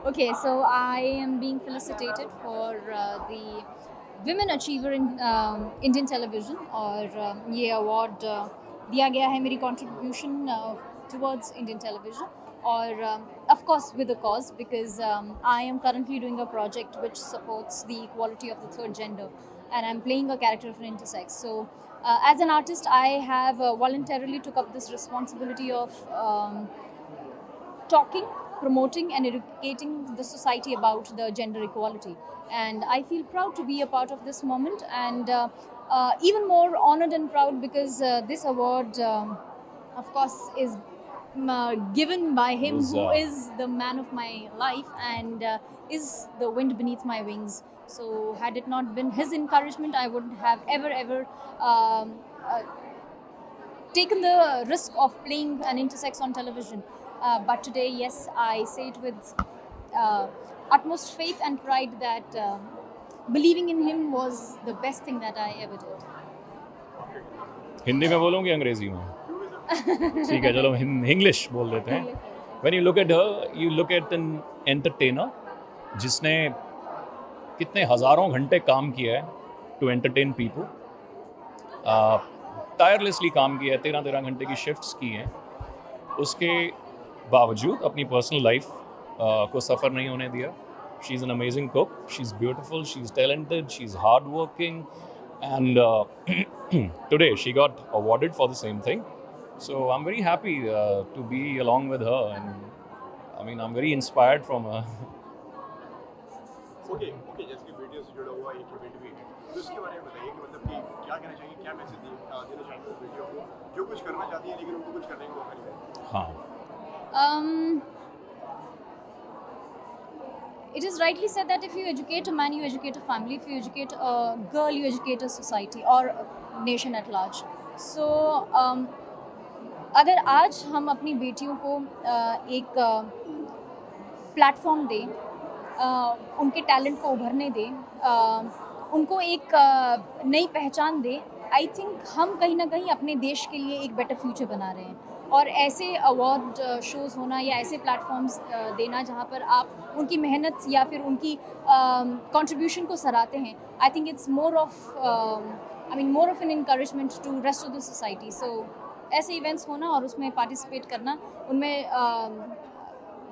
Okay, so I am being felicitated for the Women Achiever in Indian Television और ये award दिया गया है मेरी contribution towards Indian television और of course with a cause because I am currently doing a project which supports the equality of the third gender and I'm playing a character of an intersex. So as an artist, I have voluntarily took up this responsibility of talking, promoting, and educating the society about the gender equality. And I feel proud to be a part of this moment, and even more honored and proud because this award, of course, is given by him who is the man of my life and is the wind beneath my wings. So, had it not been his encouragement, I wouldn't have ever taken the risk of playing an intersex on television. But today, yes, I say it with utmost faith and pride that believing in him was the best thing that I ever did. Hindi में बोलूँ कि अंग्रेजी में? ठीक है, चलो English बोल देते हैं. When you look at her, you look at an entertainer जिसने कितने हज़ारों घंटे काम किया है to entertain people. टायरलेसली काम किया है, 13 घंटे की शिफ्ट्स की हैं. उसके बावजूद अपनी पर्सनल लाइफ को सफ़र नहीं होने दिया. She is an amazing cook, she is beautiful, she is talented, she is hard working and today she got awarded for the same thing. So I'm very happy to be along with her, and I mean I'm very inspired from her. Okay जैसे कि video से जुड़ा हुआ एक event भी है, तो उसके बारे में बताइए कि मतलब कि क्या कहना चाहिए, क्या मैसेज देना चाहेंगे उस वीडियो को, जो कुछ करना चाहती है लेकिन उनको कुछ करने को मौका नहीं मिला. हाँ. It is rightly said that if you educate a man, you educate a family. If you educate a girl, you educate a society or a nation at large. So, अगर आज हम अपनी बेटियों को एक प्लेटफॉर्म दें, उनके टैलेंट को उभरने दें, उनको एक नई पहचान दें, आई थिंक हम कहीं ना कहीं अपने देश के लिए एक बेटर फ्यूचर बना रहे हैं. और ऐसे अवार्ड शोज़ होना या ऐसे प्लेटफॉर्म्स देना जहाँ पर आप उनकी मेहनत या फिर उनकी कंट्रीब्यूशन को सराहते हैं, I think it's more of an encouragement to rest of the society. So ऐसे इवेंट्स होना और उसमें पार्टिसिपेट करना, उनमें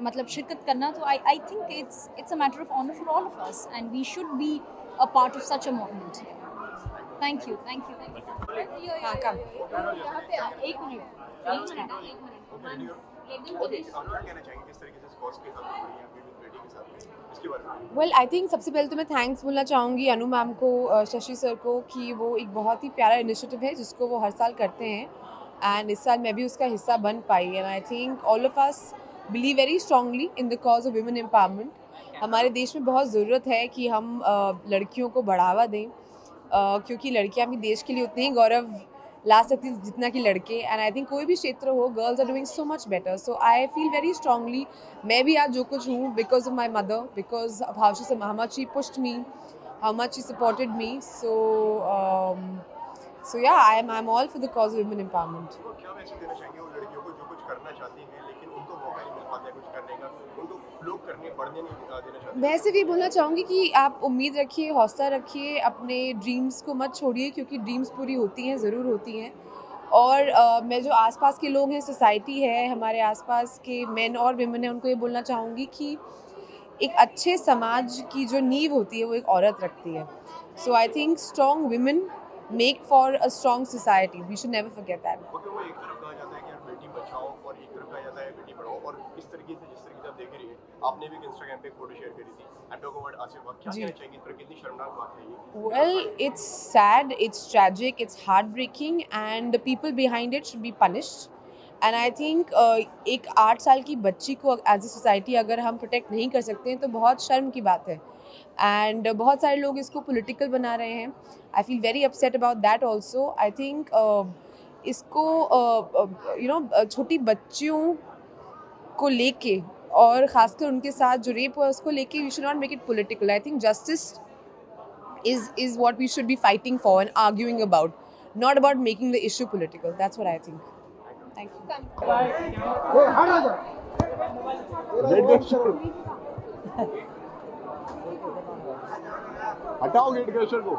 मतलब शिरकत करना, तो I think it's a matter of honour for all of us and we should be a part of such a moment. Thank you. हाँ, कम. एक मिनट. ओके क्या कहना चाहेंगे, किस तरीके से कॉज के साथ जुड़ी हैं अभी बेटी के साथ में, इसके बारे में? वेल आई थिंक सबसे पहले तो मैं थैंक्स बोलना चाहूँगी अनु मैम को, शशि सर को, कि वो एक बहुत ही प्यारा इनिशिएटिव है जिसको वो हर साल करते हैं एंड इस साल मैं भी उसका हिस्सा बन पाई. And I think all of us believe very strongly in the cause of women empowerment. हमारे देश में बहुत ज़रूरत है कि हम लड़कियों को बढ़ावा दें, क्योंकि लड़कियाँ भी देश के लिए उतनी ही गौरव ला सकती जितना कि लड़के. एंड आई थिंक कोई भी क्षेत्र हो, girls are doing so much better. So I feel very strongly, मैं भी आज जो कुछ हूँ because of my mother, because of how much she pushed me, how much she supported me. So yeah I am all for the cause of women empowerment. तो क्या message देना चाहेंगे उन लड़कियों को जो कुछ करना चाहती हैं लेकिन उनको मौका नहीं मिल पाता है कुछ करने का, उनको लोग बढ़ने नहीं देना चाहते? मैं सिर्फ ये बोलना चाहूँगी कि आप उम्मीद रखिए, हौसला रखिए, अपने ड्रीम्स को मत छोड़िए, क्योंकि ड्रीम्स पूरी होती हैं, ज़रूर होती हैं. और मैं जो आसपास के लोग हैं, सोसाइटी है, हमारे आसपास के मेन और विमेन हैं, उनको ये बोलना चाहूँगी कि एक अच्छे समाज की जो नींव होती है वो एक औरत रखती है. So I think strong women make for a strong society. We should never forget that. Okay, वो एक तरफ कहा जाता है कि यार बेटी बचाओ और एक तरफ कहा जाता है बेटी पढ़ाओ, और इस तरीके से जिस तरीके से आप देख रही है, आपने भी इंस्टाग्राम पे एक फोटो शेयर करी थी, आई टॉक अबाउट आसिफ. क्या कहना चाहेंगे, इस पर कितनी शर्मनाक बात है ये? Well, it's sad, it's tragic, it's heartbreaking, and the people behind it should be punished. And I think एक 8 साल की बच्ची को एज ए सोसाइटी अगर हम प्रोटेक्ट नहीं कर सकते हैं तो बहुत शर्म की बात है. एंड बहुत सारे लोग इसको पॉलिटिकल बना रहे हैं. आई feel very upset about that also. I think इसको छोटी बच्चियों को लेके और ख़ासकर उनके साथ जो रेप हुआ उसको लेके we should not make it political. I think justice is what we should be fighting for and arguing about, not about making the issue political. That's what I think. Thank you. हटाओ gate crusher को।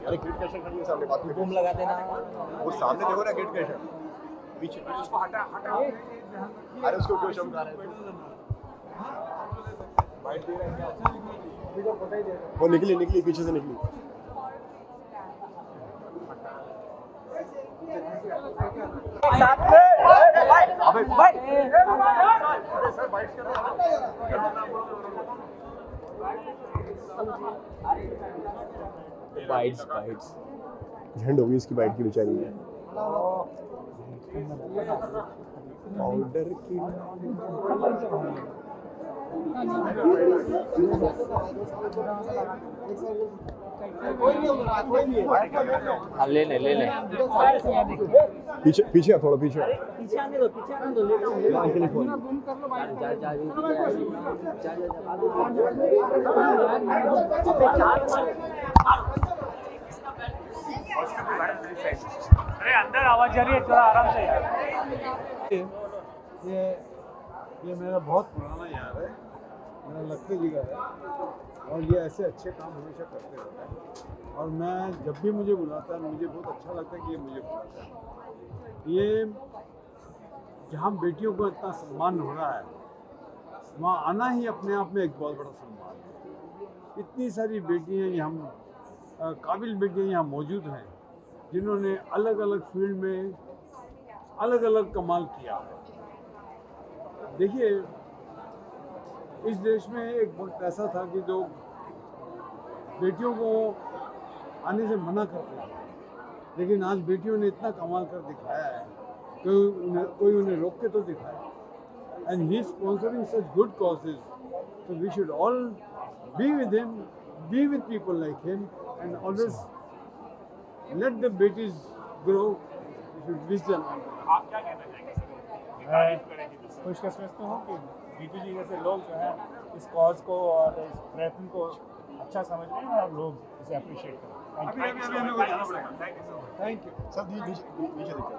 अरे gate crusher खड़ी है सामने, बात boom लगा देना। वो सामने देखो ना गेट क्रशर, पीछे उसको हटा हटा। अरे उसको क्यों शर्म कर रहे हैं? वो निकली निकली पीछे से निकली। अबे भाई बाइट्स बाइट्स झंड हो गई इसकी बाइट की बेचारी है। पाउडर की हाँ ले ले ले ले। पीछे पीछे थोड़ा पीछे। पीछे आने दो जा जा अरे अंदर आवाज जा रही है, थोड़ा आराम से यार। ये मेरा बहुत पुराना यार है, मेरा लखनऊ जी का है, और ये ऐसे अच्छे काम हमेशा करते रहता है। और मैं जब भी मुझे बुलाता है मुझे बहुत अच्छा लगता है कि ये मुझे बुलाता है। ये जहाँ बेटियों को इतना सम्मान हो रहा है वहाँ आना ही अपने आप में एक बहुत बड़ा सम्मान है। इतनी सारी बेटियाँ यहाँ काबिल बेटियाँ यहाँ मौजूद हैं जिन्होंने अलग अलग फील्ड में अलग अलग कमाल किया है। देखिए इस देश में एक वक्त ऐसा था कि जो बेटियों को आने से मना करते थे, लेकिन आज बेटियों ने इतना कमाल कर दिखाया है कि कोई उन्हें रोक के तो दिखाए। And he is sponsoring such good causes, so we should all be with him, be with people like him, and always let the बेटीज grow, we should wish them. आप क्या कहना चाहेंगे? मैं खुशकिस्मत तो हूँ कि जीतू जी जैसे लोग जो हैं इस कॉज को और इस प्रयत्न को अच्छा समझ रहे हैं और लोग इसे अप्रिशिएट करें। अभी हमें जाना पड़ेगा। Thank you. सब नीचे नीचे देखो।